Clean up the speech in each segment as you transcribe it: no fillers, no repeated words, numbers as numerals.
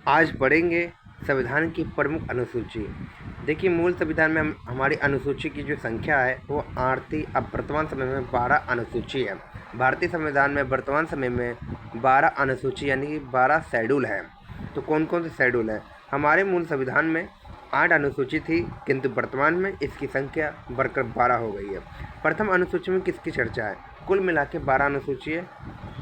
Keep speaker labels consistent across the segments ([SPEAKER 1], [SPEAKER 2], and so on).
[SPEAKER 1] आज पढ़ेंगे संविधान की प्रमुख अनुसूची। देखिए, मूल संविधान में हमारी अनुसूची की जो संख्या है वो 8 थी। अब वर्तमान समय में 12 अनुसूची है। भारतीय संविधान में वर्तमान समय में 12 अनुसूची यानी कि 12 शेड्यूल है। तो कौन कौन से शेड्यूल है? हमारे मूल संविधान में 8 अनुसूची थी, किंतु वर्तमान में इसकी संख्या बढ़कर 12 हो गई है। प्रथम अनुसूची में किसकी चर्चा है? कुल मिला के 12 अनुसूची है।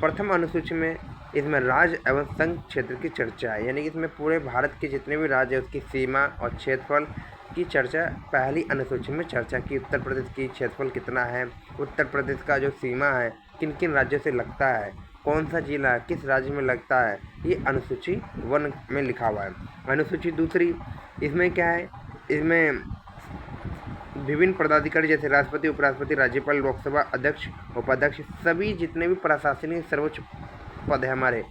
[SPEAKER 1] प्रथम अनुसूची में इसमें राज्य एवं संघ क्षेत्र की चर्चा है, यानी कि इसमें पूरे भारत के जितने भी राज्य है उसकी सीमा और क्षेत्रफल की चर्चा पहली अनुसूची में चर्चा की। उत्तर प्रदेश की क्षेत्रफल कितना है, उत्तर प्रदेश का जो सीमा है किन किन राज्यों से लगता है, कौन सा जिला किस राज्य में लगता है, ये अनुसूची 1 में लिखा हुआ है। अनुसूची दूसरी, इसमें क्या है? इसमें विभिन्न पदाधिकारी जैसे राष्ट्रपति, उपराष्ट्रपति, राज्यपाल, लोकसभा अध्यक्ष, उपाध्यक्ष, सभी जितने भी प्रशासनिक सर्वोच्च पद है हमारे,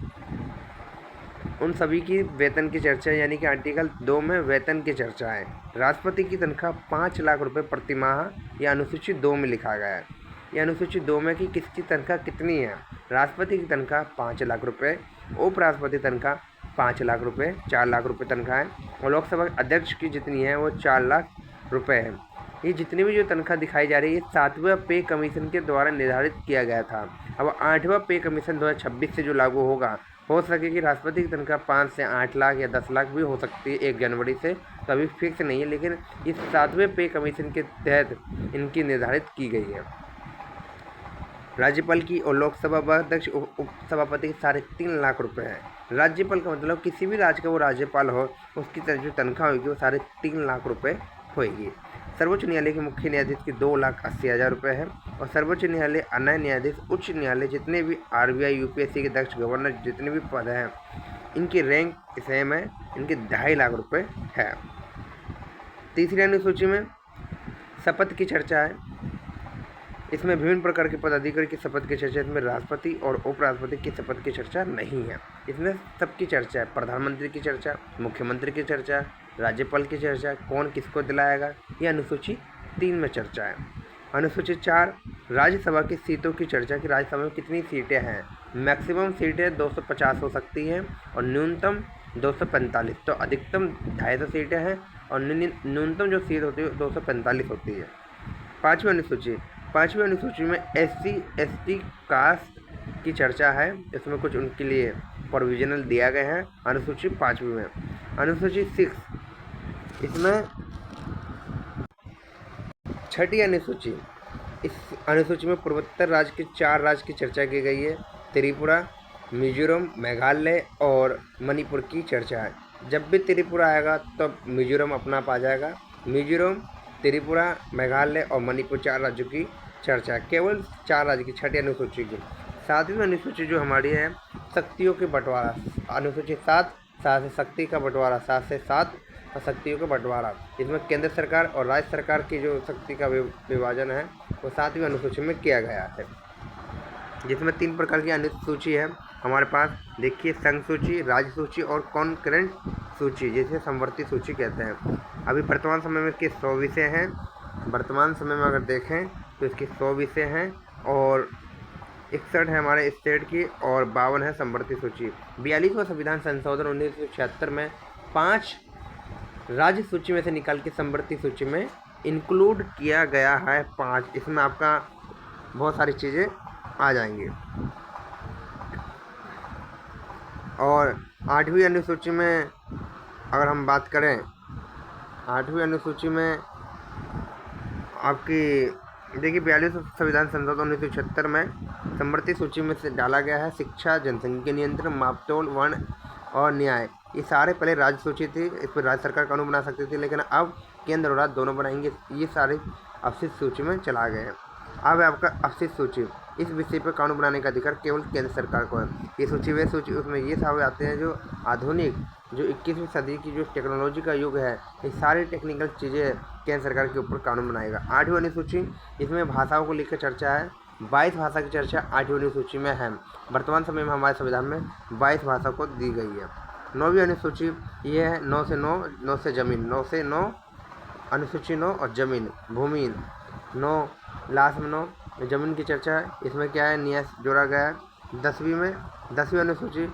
[SPEAKER 1] उन सभी की वेतन की चर्चा है, यानी कि आर्टिकल 2 में वेतन की चर्चा है। राष्ट्रपति की तनख्वाह 5 लाख रुपए प्रति माह, यह अनुसूची 2 में लिखा गया है। यह अनुसूची 2 में कि किसकी तनख्वाह कितनी है? राष्ट्रपति की तनख्वाह 5 लाख रुपए, उपराष्ट्रपति तनख्वाह 5 लाख रुपए, 4 लाख रुपए तनख्वाह है, और लोकसभा अध्यक्ष की जितनी है वो 4 लाख रुपए है। ये जितनी भी जो तनख्वाह दिखाई जा रही है, 7वें पे कमीशन के द्वारा निर्धारित किया गया था। अब 8वां पे कमीशन 2026 से जो लागू होगा, हो सके कि राष्ट्रपति की तनख्वाह 5 से 8 लाख या 10 लाख भी हो सकती है 1 जनवरी से, तो अभी फिक्स नहीं है, लेकिन इस 7वें पे कमीशन के तहत इनकी निर्धारित की गई है। राज्यपाल की और लोकसभा अध्यक्ष उपसभापति की 3.5 लाख रुपए है। राज्यपाल का मतलब किसी भी राज्य का वो राज्यपाल हो, उसकी जो तनख्वाह होगी वो 3.5 लाख रुपए होगी। सर्वोच्च न्यायालय के मुख्य न्यायाधीश की 2,80,000 रुपये है, और सर्वोच्च न्यायालय, अन्य न्यायाधीश, उच्च न्यायालय, जितने भी आरबीआई, यूपीएससी के अध्यक्ष, गवर्नर, जितने भी पद हैं, इनकी रैंक सेम है, इनके 2.5 लाख रुपये है। तीसरी अनुसूची में शपथ की चर्चा है। इसमें विभिन्न प्रकार के पदाधिकारी की शपथ की चर्चा, इसमें राष्ट्रपति और उपराष्ट्रपति की शपथ की चर्चा नहीं है। इसमें सबकी चर्चा है, प्रधानमंत्री की चर्चा, मुख्यमंत्री की चर्चा, राज्यपाल की चर्चा, कौन किसको दिलाएगा, ये अनुसूची 3 में चर्चा है। अनुसूची 4, राज्यसभा की सीटों की चर्चा कि राज्यसभा में कितनी सीटें हैं। मैक्सिमम सीटें 250 हो सकती हैं और न्यूनतम 245, तो अधिकतम 250 सीटें हैं और न्यूनतम जो सीट होती है 245 होती है। पाँचवीं अनुसूची में SC/ST कास्ट की चर्चा है। इसमें कुछ उनके लिए प्रोविजनल दिया गया है अनुसूची 5वीं में। अनुसूची 6, इसमें 6ठी अनुसूची, इस अनुसूची में पूर्वोत्तर राज्य के 4 राज्य की चर्चा की गई है। त्रिपुरा, मिजोरम, मेघालय और मणिपुर की चर्चा है। जब भी त्रिपुरा आएगा तब मिजोरम अपना आप आ जाएगा। मिजोरम, त्रिपुरा, मेघालय और मणिपुर 4 राज्यों की चर्चा है, केवल 4 राज्य की 6ठी अनुसूची की। 7वीं अनुसूची जो हमारी है, शक्तियों के बंटवारा, अनुसूची 7, 7 से शक्ति का बंटवारा, 7 से 7 और शक्तियों का बंटवारा। इसमें केंद्र सरकार और राज्य सरकार की जो शक्ति का विभाजन है वो 7वीं अनुसूची में किया गया है, जिसमें 3 प्रकार की अनुसूची है हमारे पास। देखिए, संघ सूची, राज्य सूची और कॉन्करेंट सूची, जिसे समवर्ती सूची कहते हैं। अभी वर्तमान समय में इसके 100 विषय हैं। वर्तमान समय में अगर देखें तो इसके 100 विषय हैं और 61 है हमारे स्टेट की और 52 है समवर्ती सूची। 42वां संविधान संशोधन 1976 में 5 राज्य सूची में से निकाल के समवर्ती सूची में इंक्लूड किया गया है। 5, इसमें आपका बहुत सारी चीज़ें आ जाएंगी। और 8वीं अनुसूची में अगर हम बात करें, 8वीं अनुसूची में आपकी देखिए 42 संविधान संशोधन 1976 में समवर्ती सूची में से डाला गया है शिक्षा, जनसंख्या नियंत्रण, मापतोल, वर्ण और न्याय। ये सारे पहले राज्य सूची थी, इस पर राज्य सरकार कानून बना सकती थी, लेकिन अब केंद्र और राज्य दोनों बनाएंगे। ये सारे अवशिष्ट सूची में चला गए हैं। अब है आपका अवशिष्ट सूची। इस विषय पर कानून बनाने का अधिकार केवल केंद्र सरकार को है। ये सूची वे सूची, उसमें ये सारे आते हैं जो आधुनिक, जो 21वीं सदी की जो टेक्नोलॉजी का युग है, ये सारी टेक्निकल चीज़ें केंद्र सरकार के ऊपर कानून बनाएगा। 8वीं अनुसूची, इसमें भाषाओं को लेकर चर्चा है। 22 भाषा की चर्चा 8वीं अनुसूची में है। वर्तमान समय में हमारे संविधान में 22 भाषा को दी गई है। 9वीं अनुसूची ये है 9 से 9, 9 से जमीन, 9 से 9, अनुसूची 9 और जमीन, भूमि 9, लास्ट में 9, ज़मीन की चर्चा है। इसमें क्या है, न्यास जोड़ा गया है। 10वीं अनुसूची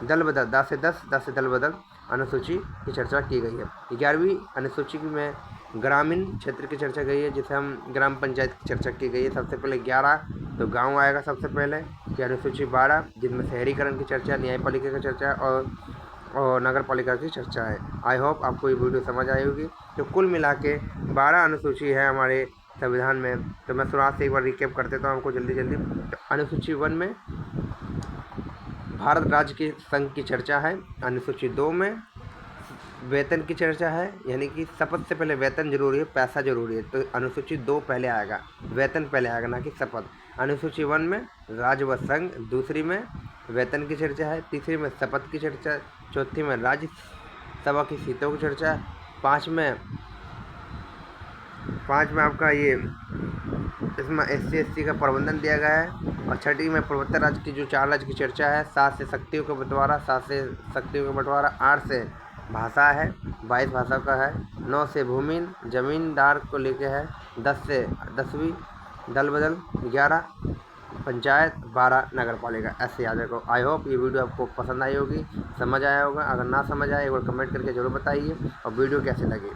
[SPEAKER 1] दल बदल 10 से दल बदल अनुसूची की चर्चा की गई है। 11वीं अनुसूची में ग्रामीण क्षेत्र की चर्चा गई है, जिसे हम ग्राम पंचायत की चर्चा की गई है। सबसे पहले 11 तो गांव आएगा सबसे पहले कि अनुसूची 12 जिनमें शहरीकरण की चर्चा, न्यायपालिका की चर्चा और नगर पालिका की चर्चा है। आई होप आपको ये वीडियो समझ आई होगी। तो कुल मिला के 12 अनुसूची है हमारे संविधान में। तो मैं शुरुआत से एक बार रिकैप कर देता हूँ आपको जल्दी। तो अनुसूची 1 में भारत राज्य के संघ की चर्चा है। अनुसूची 2 में वेतन की चर्चा है, यानी कि शपथ से पहले वेतन जरूरी है, पैसा जरूरी है, तो अनुसूची 2 पहले आएगा, वेतन पहले आएगा ना कि शपथ। अनुसूची 1 में राज्य व संघ, दूसरी में वेतन की चर्चा है, तीसरी में शपथ की चर्चा, चौथी में राज्यसभा की सीटों की चर्चा, पाँच में आपका ये इसमें SC/ST का प्रबंधन दिया गया है, और छठी में पूर्वोत्तर राज्य की जो 4 राज्य की चर्चा है, 7 से शक्तियों का बंटवारा, 8 से भाषा है, 22 भाषा का है, 9 से भूमि जमींदार को लेके है, 10वीं दल बदल, 11 पंचायत, 12 नगर पालिका। ऐसे याद रखो। आई होप ये वीडियो आपको पसंद आई होगी, समझ आया होगा। अगर ना समझ आए एक बार कमेंट करके जरूर बताइए, और वीडियो कैसे लगे।